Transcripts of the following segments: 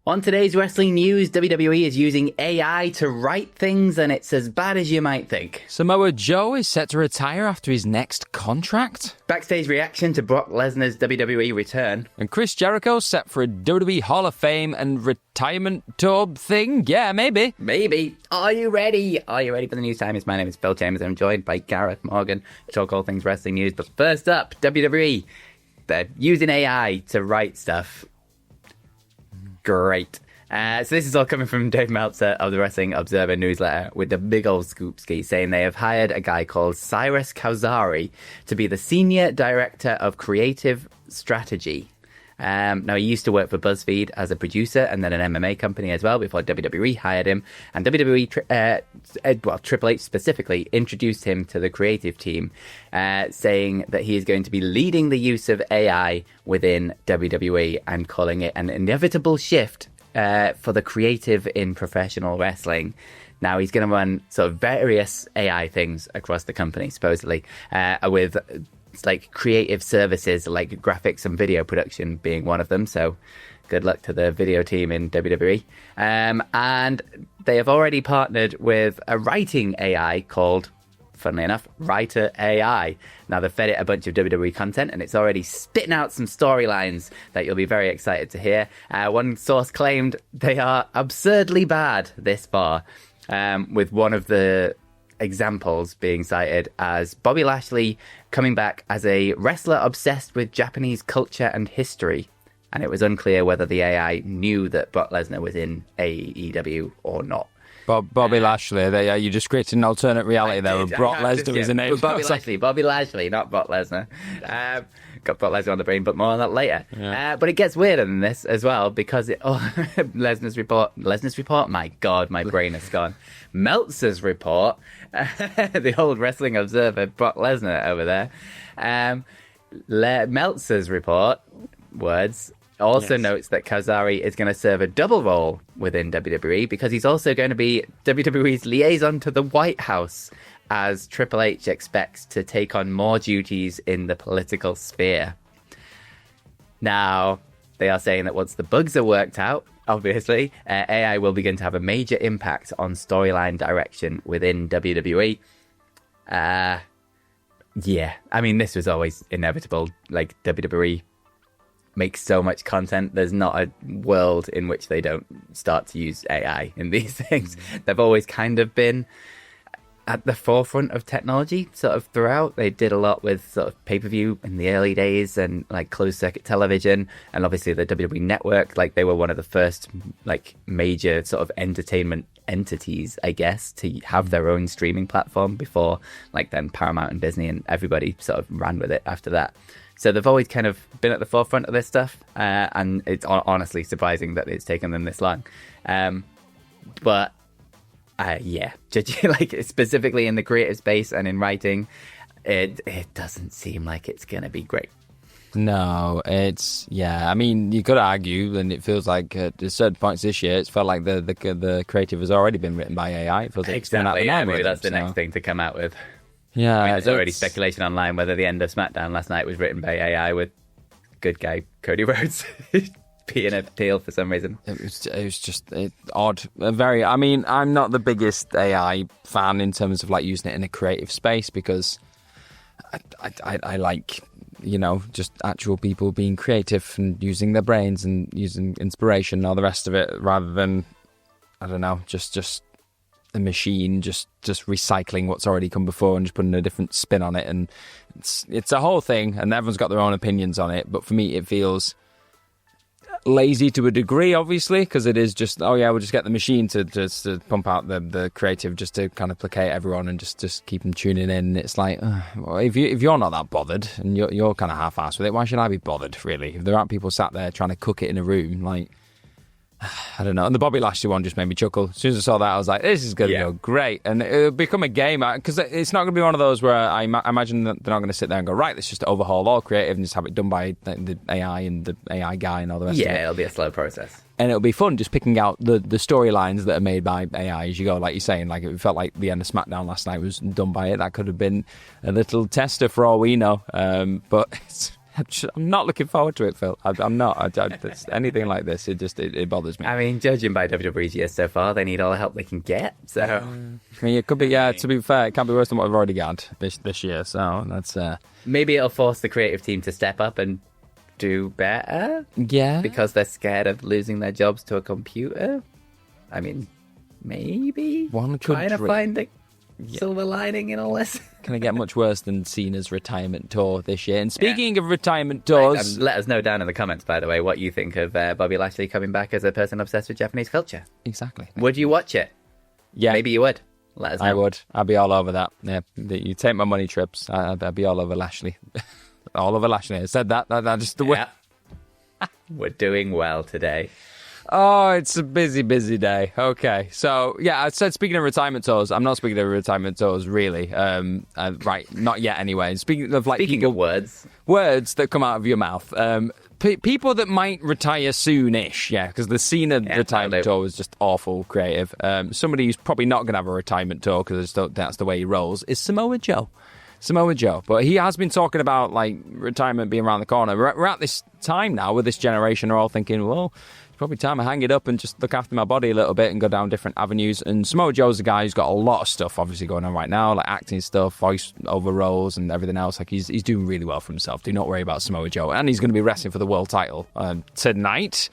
On today's wrestling news, WWE is using AI to write things, and it's as bad as you might think. Samoa Joe is set to retire after his next contract. Backstage reaction to Brock Lesnar's WWE return. And Chris Jericho set for a WWE Hall of Fame and retirement tour thing? Yeah, maybe. Maybe. Are you ready? Are you ready for the news time? My name is Phil Chambers. I'm joined by Gareth Morgan to talk all things wrestling news. But first up, WWE. They're using AI to write stuff. Great. So this is all coming from Dave Meltzer of the Wrestling Observer newsletter with the big old scoop ski saying they have hired a guy called Cyrus Kawsari to be the Senior Director of Creative Strategy. Now, he used to work for BuzzFeed as a producer and then an MMA company as well before WWE hired him. And WWE, Triple H specifically, introduced him to the creative team, saying that he is going to be leading the use of AI within WWE and calling it an inevitable shift for the creative in professional wrestling. Now, he's going to run sort of various AI things across the company, supposedly, with like creative services like graphics and video production being one of them. So good luck to the video team in WWE. And they have already partnered with a writing AI called, funnily enough, Writer AI. Now, they've fed it a bunch of WWE content and it's already spitting out some storylines that you'll be very excited to hear. One source claimed they are absurdly bad this far, with one of the examples being cited as Bobby Lashley coming back as a wrestler obsessed with Japanese culture and history. And it was unclear whether the AI knew that Brock Lesnar was in AEW or not. Bobby Lashley, you just created an alternate reality there with Brock Lesnar was a name. Bobby Lashley, not Brock Lesnar. Got Brock Lesnar on the brain, but more on that later. Yeah. But it gets weirder than this as well because Lesnar's report, my God, my brain is gone. Meltzer's report, the old Wrestling Observer, Brock Lesnar over there. Meltzer's report, also notes that Kawsari is going to serve a double role within WWE because he's also going to be WWE's liaison to the White House as Triple H expects to take on more duties in the political sphere. Now, they are saying that once the bugs are worked out, obviously, AI will begin to have a major impact on storyline direction within WWE. Yeah, I mean, this was always inevitable. Like, WWE makes so much content. There's not a world in which they don't start to use AI in these things. They've always kind of been at the forefront of technology sort of throughout. They did a lot with sort of pay-per-view in the early days and like closed circuit television and obviously the WWE network. Like they were one of the first like major sort of entertainment entities, I guess, to have their own streaming platform before like then Paramount and Disney and everybody sort of ran with it after that. So they've always kind of been at the forefront of this stuff, and it's honestly surprising that it's taken them this long. But like specifically in the creative space and in writing, it doesn't seem like it's going to be great. No, I mean, you could argue, and it feels like at certain points this year, it's felt like the creative has already been written by AI. It feels like exactly, yeah, maybe that's the next thing to come out with. Yeah, I mean, there's already speculation online whether the end of SmackDown last night was written by AI with good guy Cody Rhodes being a heel for some reason. It was just odd. I mean, I'm not the biggest AI fan in terms of like using it in a creative space because I like, you know, just actual people being creative and using their brains and using inspiration and all the rest of it rather than, I don't know, just a machine just recycling what's already come before and just putting a different spin on it. And it's a whole thing and everyone's got their own opinions on it, but for me it feels lazy to a degree, obviously, because it is just, we'll just get the machine to pump out the creative just to kind of placate everyone and just keep them tuning in. It's like, well, if you're not that bothered and you're kind of half-assed with it, why should I be bothered, really? If there aren't people sat there trying to cook it in a room, like, I don't know. And the Bobby Lashley one just made me chuckle. As soon as I saw that, I was like, this is going to go great. And it'll become a game, because it's not going to be one of those where I imagine that they're not going to sit there and go, right, let's just overhaul all creative and just have it done by the AI and the AI guy and all the rest of it. Yeah, it'll be a slow process. And it'll be fun just picking out the storylines that are made by AI as you go. Like you're saying, like it felt like the end of SmackDown last night was done by it. That could have been a little tester for all we know. But I'm not looking forward to it, Phil. I'm not. Anything like this, it bothers me. I mean, judging by WWE's years so far, they need all the help they can get. So, I mean, it could be. Yeah, to be fair, it can't be worse than what we've already got this year. So that's maybe it'll force the creative team to step up and do better. Yeah, because they're scared of losing their jobs to a computer. I mean, maybe trying to find the silver lining in all this. Can it get much worse than Cena's retirement tour this year? And speaking of retirement tours... let us know down in the comments, by the way, what you think of Bobby Lashley coming back as a person obsessed with Japanese culture. Exactly. Would you watch it? Yeah. Maybe you would. Let us know. I would. I'd be all over that. Yeah. You take my money trips, I'd be all over Lashley. All over Lashley. I said that. That's just the way. We're doing well today. Oh, it's a busy, busy day. Okay. So, yeah, I said speaking of retirement tours, I'm not speaking of retirement tours, really. Right, not yet anyway. Speaking of words that come out of your mouth. People that might retire soon-ish, because the Cena retirement tour was just awful creative. Somebody who's probably not going to have a retirement tour because that's the way he rolls is Samoa Joe. But he has been talking about like retirement being around the corner. We're at this time now where this generation are all thinking, well, it's probably time I hang it up and just look after my body a little bit and go down different avenues. And Samoa Joe's a guy who's got a lot of stuff obviously going on right now, like acting stuff, voice over roles and everything else. Like he's doing really well for himself. Do not worry about Samoa Joe. And he's going to be wrestling for the world title tonight.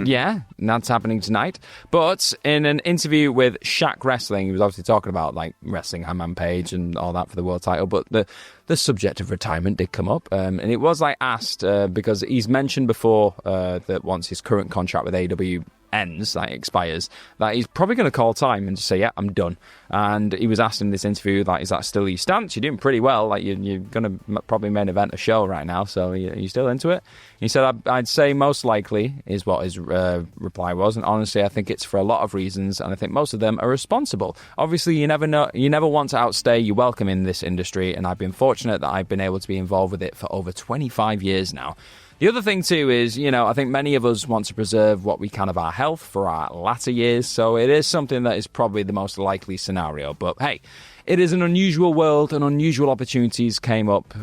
Yeah, that's happening tonight. But in an interview with Shaq Wrestling, he was obviously talking about like wrestling Hangman Page and all that for the world title. But the subject of retirement did come up, and it was like asked because he's mentioned before that once his current contract with AEW ends, like expires, that he's probably going to call time and just say, yeah, I'm done. And he was asked in this interview, like, is that still your stance? You're doing pretty well. Like, you're going to probably main event a show right now, so are you still into it? He said, I'd say most likely is what his reply was. And honestly, I think it's for a lot of reasons, and I think most of them are responsible. Obviously, you never know. You never want to outstay your welcome in this industry, and I've been fortunate that I've been able to be involved with it for over 25 years now. The other thing, too, is, I think many of us want to preserve what we can of our health for our latter years, so it is something that is probably the most likely scenario. But, hey, it is an unusual world, and unusual opportunities come up,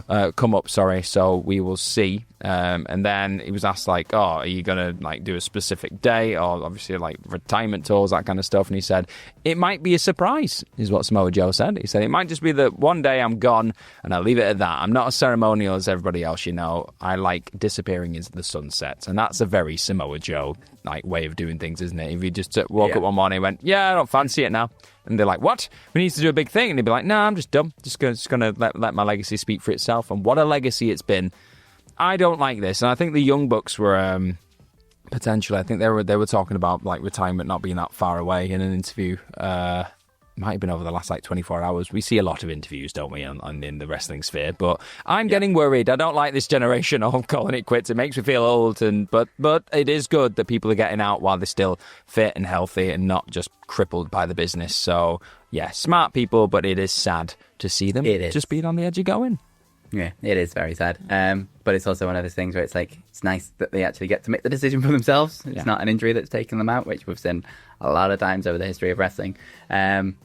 so we will see. And then he was asked, like, are you going to, like, do a specific day, or obviously, like, retirement tours, that kind of stuff, and he said, it might be a surprise, is what Samoa Joe said. He said, it might just be that one day I'm gone, and I'll leave it at that. I'm not as ceremonial as everybody else, I like disappearing into the sunset, and that's a very Samoa Joe, like, way of doing things, isn't it? If you just woke up one morning and went, I don't fancy it now, and they're like, what? We need to do a big thing, and he'd be like, no, I'm just done, just going to let my legacy speak for itself, and what a legacy it's been. I don't like this, and I think the Young Bucks were potentially. I think they were talking about like retirement not being that far away in an interview. Might have been over the last like 24 hours. We see a lot of interviews, don't we, in the wrestling sphere? But I'm getting worried. I don't like this generation of calling it quits. It makes me feel old, but it is good that people are getting out while they're still fit and healthy and not just crippled by the business. So yeah, smart people, but it is sad to see them just being on the edge of going. Yeah, it is very sad. But it's also one of those things where it's like, it's nice that they actually get to make the decision for themselves. It's not an injury that's taken them out, which we've seen a lot of times over the history of wrestling. And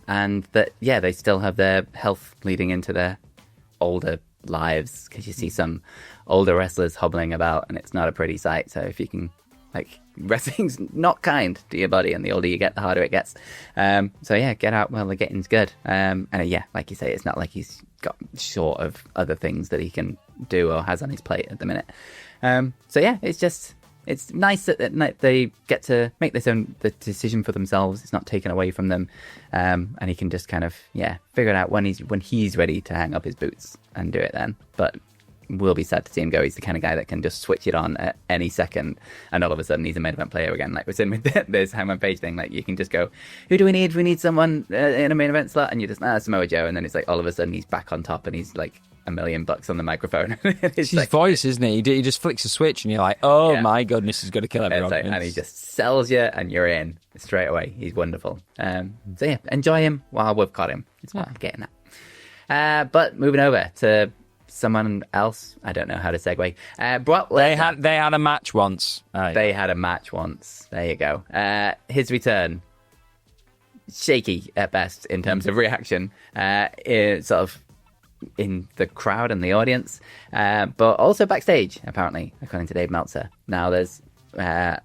that, they still have their health leading into their older lives, because you see some older wrestlers hobbling about and it's not a pretty sight. So if you can, like, wrestling's not kind to your body, and the older you get, the harder it gets. Get out while the getting's good. Like you say, it's not like he's got short of other things that he can do or has on his plate at the minute. It's nice that they get to make the decision for themselves. It's not taken away from them, and he can just kind of figure it out when he's ready to hang up his boots and do it then. But we'll be sad to see him go. He's the kind of guy that can just switch it on at any second, and all of a sudden he's a main event player again. Like we're saying with this Hangman Page thing, like you can just go, who do we need? We need someone in a main event slot, and you just Samoa Joe, and then it's like all of a sudden he's back on top, and he's like $1 million on the microphone. It's his voice, isn't it? He just flicks a switch, and you're like, oh my goodness, he's going to kill everyone. And he just sells you, and you're in straight away. He's wonderful. Enjoy him while we've caught him. It's what I'm getting at. But moving over to someone else, I don't know how to segue. Brock Lesnar. They had a match once. They had a match once. There you go. His return, shaky at best in terms of reaction. It sort of in the crowd and the audience, but also backstage, apparently, according to Dave Meltzer. Now, there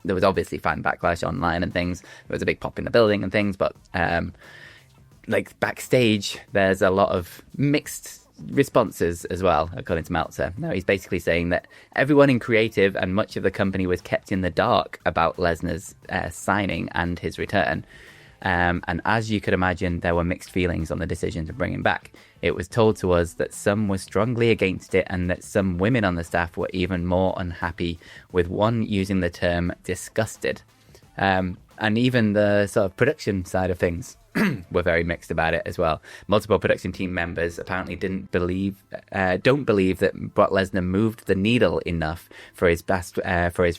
was obviously fan backlash online and things. There was a big pop in the building and things, but like backstage, there's a lot of mixed responses as well, according to Meltzer. Now, he's basically saying that everyone in creative and much of the company was kept in the dark about Lesnar's signing and his return. And as you could imagine, there were mixed feelings on the decision to bring him back. It was told to us that some were strongly against it and that some women on the staff were even more unhappy, with one using the term disgusted. And even the sort of production side of things were very mixed about it as well. Multiple production team members apparently don't believe that Brock Lesnar moved the needle enough for his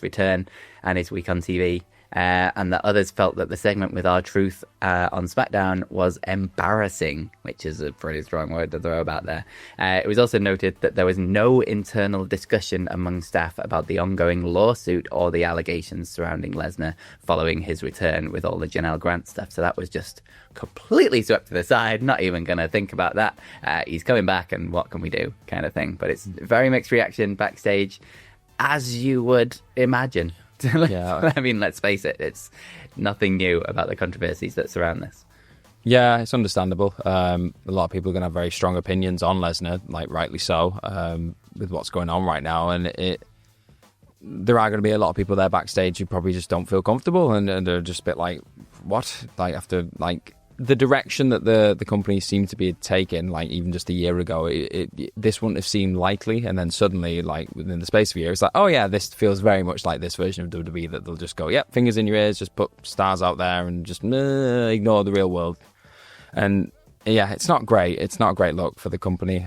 return and his week on TV. And that others felt that the segment with R-Truth on SmackDown was embarrassing, which is a pretty strong word to throw about there. It was also noted that there was no internal discussion among staff about the ongoing lawsuit or the allegations surrounding Lesnar following his return with all the Janelle Grant stuff. So that was just completely swept to the side, not even going to think about that. He's coming back and what can we do kind of thing. But it's very mixed reaction backstage, as you would imagine. Yeah. I mean, let's face it, it's nothing new about the controversies that surround this. Yeah, it's understandable. A lot of people are going to have very strong opinions on Lesnar, like rightly so, with what's going on right now. And there are going to be a lot of people there backstage who probably just don't feel comfortable and they're just a bit like, what? Like, after, like, the direction that the company seemed to be taking, like even just a year ago, this wouldn't have seemed likely, and then suddenly, like within the space of a year, it's like, oh yeah, this feels very much like this version of WWE that they'll just go, yep, fingers in your ears, just put stars out there and just ignore the real world. And yeah, it's not great. It's not a great look for the company.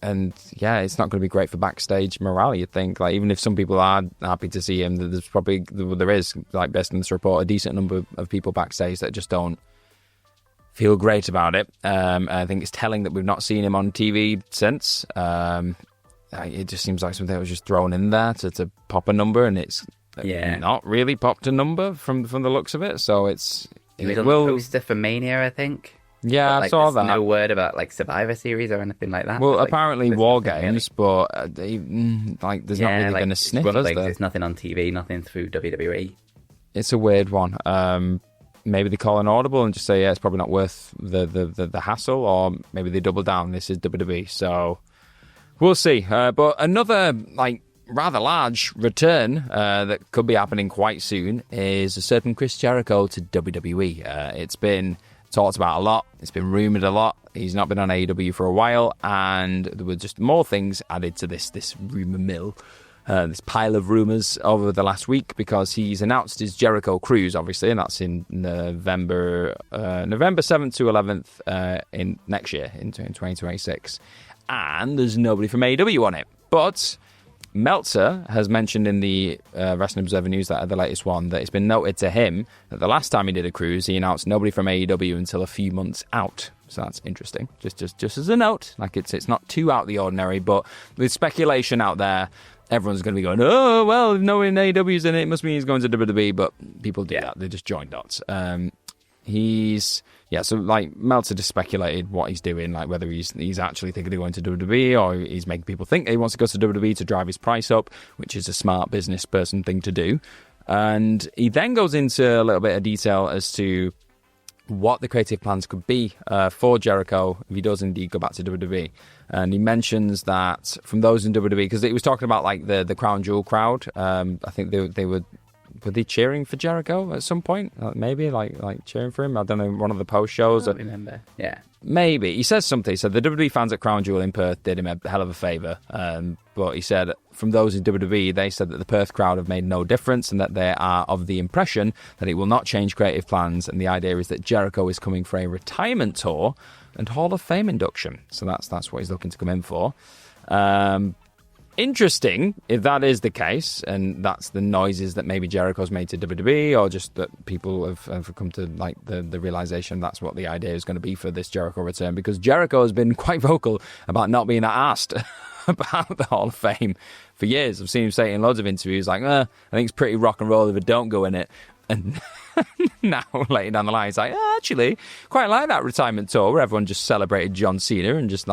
And yeah, it's not going to be great for backstage morale, you'd think. Like, even if some people are happy to see him, there is, like, based on this report, a decent number of people backstage that just don't feel great about it. I think it's telling that we've not seen him on TV since. It just seems like something that was just thrown in there to pop a number, and it's not really popped a number from the looks of it. So it was on the poster for Mania, I think. Yeah, but, I saw that. No word about like Survivor Series or anything like that. Well, like, apparently War Games, but there's not really going to sniff, is there? There's nothing on TV, nothing through WWE. It's a weird one. Maybe they call an audible and just say, yeah, it's probably not worth the hassle, or maybe they double down. This is WWE, so we'll see. But another rather large return that could be happening quite soon is a certain Chris Jericho to WWE. It's been talked about a lot. It's been rumoured a lot. He's not been on AEW for a while, and there were just more things added to this rumour mill. This pile of rumours over the last week, because he's announced his Jericho cruise, obviously, and that's in November 7th to 11th in next year, in 2026. And there's nobody from AEW on it. But Meltzer has mentioned in the Wrestling Observer newsletter, the latest one, that it's been noted to him that the last time he did a cruise, he announced nobody from AEW until a few months out. So that's interesting. Just as a note, like it's not too out of the ordinary, but with speculation out there, everyone's going to be going, oh, well, if no one in AEW's in it, it must mean he's going to WWE, but people do that. They just join dots. So like Meltzer just speculated what he's doing, like whether he's actually thinking of going to WWE, or he's making people think he wants to go to WWE to drive his price up, which is a smart business person thing to do. And he then goes into a little bit of detail as to what the creative plans could be for Jericho if he does indeed go back to WWE. And he mentions that from those in WWE, because he was talking about like the Crown Jewel crowd, I think they were they cheering for Jericho at some point? Maybe like cheering for him? I don't know, one of the post shows. I don't remember. Yeah. Maybe. He says something. So the WWE fans at Crown Jewel in Perth did him a hell of a favour. But he said from those in WWE, they said that the Perth crowd have made no difference and that they are of the impression that it will not change creative plans. And the idea is that Jericho is coming for a retirement tour and Hall of Fame induction. So that's what he's looking to come in for. Interesting if that is the case, and that's the noises that maybe Jericho's made to WWE, or just that people have come to like the realization that's what the idea is going to be for this Jericho return, because Jericho has been quite vocal about not being asked about the Hall of Fame for years. I've seen him say in loads of interviews like, I think it's pretty rock and roll if I don't go in it. And now, later down the line, he's like, actually, quite like that retirement tour where everyone just celebrated John Cena and just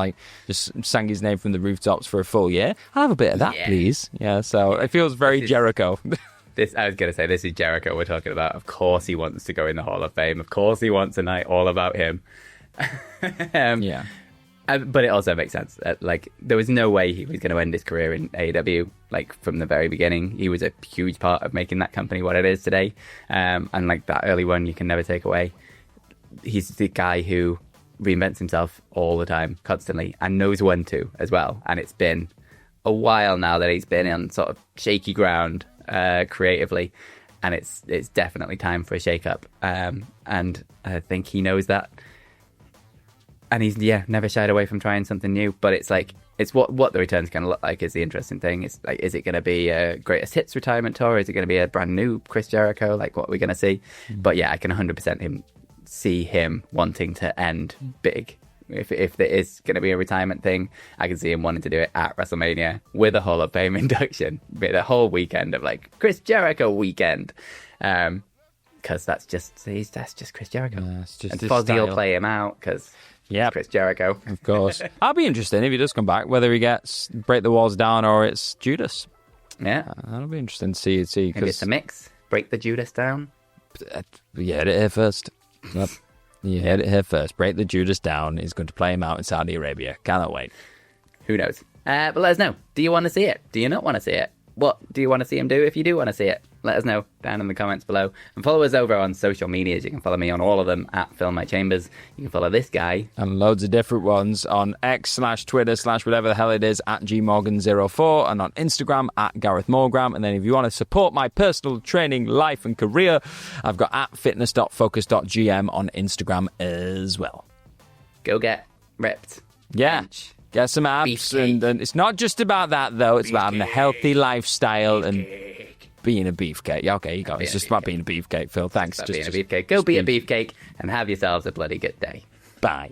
sang his name from the rooftops for a full year. I'll have a bit of that, please. Yeah, so it feels very Jericho. I was going to say, this is Jericho we're talking about. Of course he wants to go in the Hall of Fame. Of course he wants a night all about him. Yeah. But it also makes sense. There was no way he was going to end his career in AEW. From the very beginning, he was a huge part of making that company what it is today. And that early one, you can never take away. He's the guy who reinvents himself all the time, constantly, and knows when to as well. And it's been a while now that he's been on sort of shaky ground creatively, and it's definitely time for a shake-up. And I think he knows that. And he's never shied away from trying something new. But it's what the return's going to look like is the interesting thing. It's is it going to be a greatest hits retirement tour? Is it going to be a brand new Chris Jericho? What are we going to see? But I can 100% see him wanting to end big. If there is going to be a retirement thing, I can see him wanting to do it at WrestleMania with a Hall of Fame induction, with a whole weekend of Chris Jericho weekend. Because that's just Chris Jericho. And Fozzy will play him out because. Yeah, Chris Jericho. Of course. I'll be interested if he does come back, whether he gets Break the Walls Down or it's Judas. Yeah. That'll be interesting to see. Maybe it's a mix. Break the Judas Down. You heard it here first. Yep. You heard it here first. Break the Judas Down is going to play him out in Saudi Arabia. Cannot wait. Who knows? But let us know. Do you want to see it? Do you not want to see it? What do you want to see him do if you do want to see it? Let us know down in the comments below. And follow us over on social medias. You can follow me on all of them at Phil My Chambers. You can follow this guy. And loads of different ones on X/Twitter/ whatever the hell it is at GMorgan04 and on Instagram at Gareth Morgram. And then if you want to support my personal training, life and career, I've got at fitness.focus.gm on Instagram as well. Go get ripped. Yeah. Get some abs. And it's not just about that, though. It's about having a healthy lifestyle and being a beefcake. Yeah, okay, you go. It's just about being a beefcake, Phil. Thanks. Just being a beefcake. Go be a beefcake and have yourselves a bloody good day. Bye.